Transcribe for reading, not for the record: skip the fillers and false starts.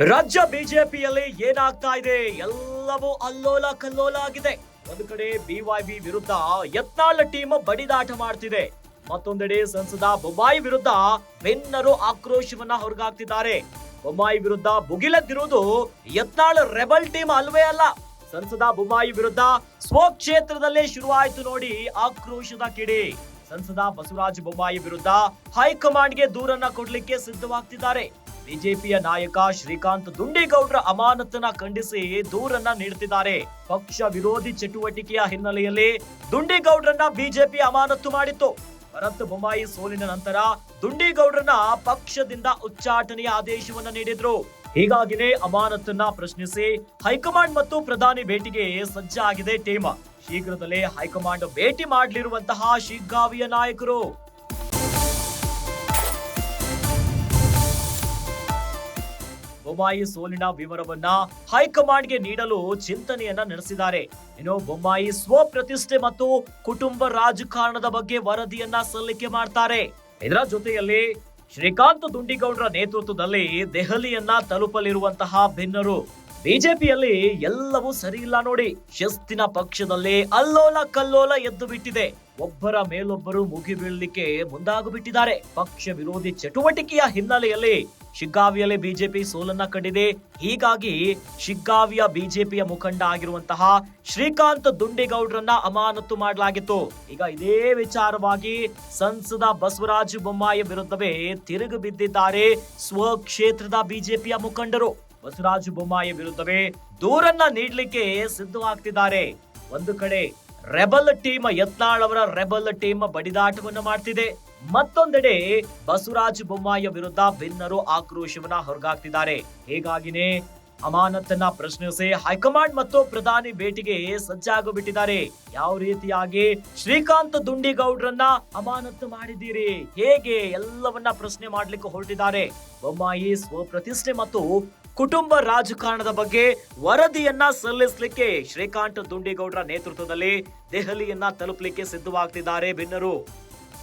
ರಾಜ್ಯ ಬಿಜೆಪಿಯಲ್ಲಿ ಏನಾಗ್ತಾ ಇದೆ ಎಲ್ಲವೂ ಅಲ್ಲೋಲ ಕಲ್ಲೋಲ ಆಗಿದೆ. ಒಂದು ಕಡೆ ಬಿವೈಬಿ ವಿರುದ್ಧ ಯತ್ನಾಳ್ ಟೀಮ್ ಬಡಿದಾಟ ಮಾಡ್ತಿದೆ. ಮತ್ತೊಂದೆಡೆ ಸಂಸದ ಬೊಮ್ಮಾಯಿ ವಿರುದ್ಧ ಬೆನ್ನರು ಆಕ್ರೋಶವನ್ನ ಹೊರಗಾಗ್ತಿದ್ದಾರೆ. ಬೊಮ್ಮಾಯಿ ವಿರುದ್ಧ ಭುಗಿಲೆದ್ದಿರುವುದು ಯತ್ನಾಳ್ ರೆಬಲ್ ಟೀಮ್ ಅಲ್ವೇ ಅಲ್ಲ. ಸಂಸದ ಬೊಮ್ಮಾಯಿ ವಿರುದ್ಧ ಸ್ವಕ್ಷೇತ್ರದಲ್ಲೇ ಶುರುವಾಯಿತು ನೋಡಿ ಆಕ್ರೋಶದ ಕಿಡಿ. ಸಂಸದ ಬಸವರಾಜ ಬೊಮ್ಮಾಯಿ ವಿರುದ್ಧ ಹೈಕಮಾಂಡ್ಗೆ ದೂರನ್ನ ಕೊಡ್ಲಿಕ್ಕೆ ಸಿದ್ಧವಾಗ್ತಿದ್ದಾರೆ. ಬಿಜೆಪಿಯ ನಾಯಕ ಶ್ರೀಕಾಂತ್ ದುಂಡಿಗೌಡ್ರ ಅಮಾನತನ್ನ ಖಂಡಿಸಿ ದೂರನ್ನ ನೀಡುತ್ತಿದ್ದಾರೆ. ಪಕ್ಷ ವಿರೋಧಿ ಚಟುವಟಿಕೆಯ ಹಿನ್ನೆಲೆಯಲ್ಲಿ ದುಂಡಿಗೌಡ್ರನ್ನ ಬಿಜೆಪಿ ಅಮಾನತು ಮಾಡಿತ್ತು. ಭರತ್ ಬೊಮ್ಮಾಯಿ ಸೋಲಿನ ನಂತರ ದುಂಡಿಗೌಡ್ರನ್ನ ಪಕ್ಷದಿಂದ ಉಚ್ಚಾಟನೆಯ ಆದೇಶವನ್ನ ನೀಡಿದ್ರು. ಹೀಗಾಗಿನೇ ಅಮಾನತನ್ನ ಪ್ರಶ್ನಿಸಿ ಹೈಕಮಾಂಡ್ ಮತ್ತು ಪ್ರಧಾನಿ ಭೇಟಿಗೆ ಸಜ್ಜಾಗಿದೆ ಟೀಮ್. ಶೀಘ್ರದಲ್ಲೇ ಹೈಕಮಾಂಡ್ ಭೇಟಿ ಮಾಡಲಿರುವಂತಹ ಶಿಗ್ಗಾವಿಯ ನಾಯಕರು. ಬೊಮ್ಮಾಯಿ ಸೋಲಿನ ವಿವರವನ್ನ ಹೈಕಮಾಂಡ್ಗೆ ನೀಡಲು ಚಿಂತನೆಯನ್ನ ನಡೆಸಿದ್ದಾರೆ. ಇನ್ನು ಬೊಮ್ಮಾಯಿ ಸ್ವಪ್ರತಿಷ್ಠೆ ಮತ್ತು ಕುಟುಂಬ ರಾಜಕಾರಣದ ಬಗ್ಗೆ ವರದಿಯನ್ನ ಸಲ್ಲಿಕೆ ಮಾಡ್ತಾರೆ. ಇದರ ಜೊತೆಯಲ್ಲಿ ಶ್ರೀಕಾಂತ್ ದುಂಡಿಗೌಡ್ರ ನೇತೃತ್ವದಲ್ಲಿ ದೆಹಲಿಯನ್ನ ತಲುಪಲಿರುವಂತಹ ಭಿನ್ನರು. ಬಿಜೆಪಿಯಲ್ಲಿ ಎಲ್ಲವೂ ಸರಿ ಇಲ್ಲ ನೋಡಿ. ಶಿಸ್ತಿನ ಪಕ್ಷದಲ್ಲಿ ಅಲ್ಲೋಲ ಕಲ್ಲೋಲ ಎದ್ದು ಬಿಟ್ಟಿದೆ. ಒಬ್ಬರ ಮೇಲೊಬ್ಬರು ಮುಗಿ ಬೀಳಲಿಕ್ಕೆ ಮುಂದಾಗಿಬಿಟ್ಟಿದ್ದಾರೆ. ಪಕ್ಷ ವಿರೋಧಿ ಚಟುವಟಿಕೆಯ ಹಿನ್ನೆಲೆಯಲ್ಲಿ ಶಿಗ್ಗಾವಿಯಲ್ಲಿ ಬಿಜೆಪಿ ಸೋಲನ್ನ ಕಂಡಿದೆ. ಹೀಗಾಗಿ ಶಿಗ್ಗಾವಿಯ ಬಿಜೆಪಿಯ ಮುಖಂಡ ಆಗಿರುವಂತಹ ಶ್ರೀಕಾಂತ್ ದುಂಡಿಗೌಡ್ರನ್ನ ಅಮಾನತು ಮಾಡಲಾಗಿತ್ತು. ಈಗ ಇದೇ ವಿಚಾರವಾಗಿ ಸಂಸದ ಬಸವರಾಜ ಬೊಮ್ಮಾಯಿ ವಿರುದ್ಧವೇ ತಿರುಗಿ ಬಿದ್ದಿದ್ದಾರೆ ಸ್ವಕ್ಷೇತ್ರದ ಬಿಜೆಪಿಯ ಮುಖಂಡರು. ಬಸವರಾಜ ಬೊಮ್ಮಾಯಿ ವಿರುದ್ಧವೇ ದೂರನ್ನ ನೀಡಲಿಕ್ಕೆ ಸಿದ್ಧವಾಗ್ತಿದ್ದಾರೆ. ಒಂದು ಕಡೆ ರೆಬಲ್ ಟೀಮ್ ಯತ್ನಾಳ್ ಅವರ ರೆಬಲ್ ಟೀಮ್ ಬಡಿದಾಟವನ್ನು ಮಾಡ್ತಿದೆ. ಮತ್ತೊಂದೆಡೆ ಬಸವರಾಜ ಬೊಮ್ಮಾಯಿ ವಿರುದ್ಧ ಭಿನ್ನರು ಆಕ್ರೋಶವನ್ನ ಹೊರಗಾಗ್ತಿದ್ದಾರೆ. ಹೀಗಾಗಿನೇ ಅಮಾನತನ್ನ ಪ್ರಶ್ನಿಸಿ ಹೈಕಮಾಂಡ್ ಮತ್ತು ಪ್ರಧಾನಿ ಭೇಟಿಗೆ ಸಜ್ಜಾಗಿಬಿಟ್ಟಿದ್ದಾರೆ. ಯಾವ ರೀತಿಯಾಗಿ ಶ್ರೀಕಾಂತ್ ದುಂಡಿಗೌಡ್ರನ್ನ ಅಮಾನತು ಮಾಡಿದ್ದೀರಿ, ಹೇಗೆ ಎಲ್ಲವನ್ನ ಪ್ರಶ್ನೆ ಮಾಡ್ಲಿಕ್ಕೆ ಹೊರಟಿದ್ದಾರೆ. ಬೊಮ್ಮಾಯಿ ಸ್ವಪ್ರತಿಷ್ಠೆ ಮತ್ತು ಕುಟುಂಬ ರಾಜಕಾರಣದ ಬಗ್ಗೆ ವರದಿಯನ್ನ ಸಲ್ಲಿಸಲಿಕ್ಕೆ ಶ್ರೀಕಾಂತ್ ದುಂಡಿಗೌಡ್ರ ನೇತೃತ್ವದಲ್ಲಿ ದೆಹಲಿಯನ್ನ ತಲುಪಲಿಕ್ಕೆ ಸಿದ್ಧವಾಗ್ತಿದ್ದಾರೆ ಭಿನ್ನರು.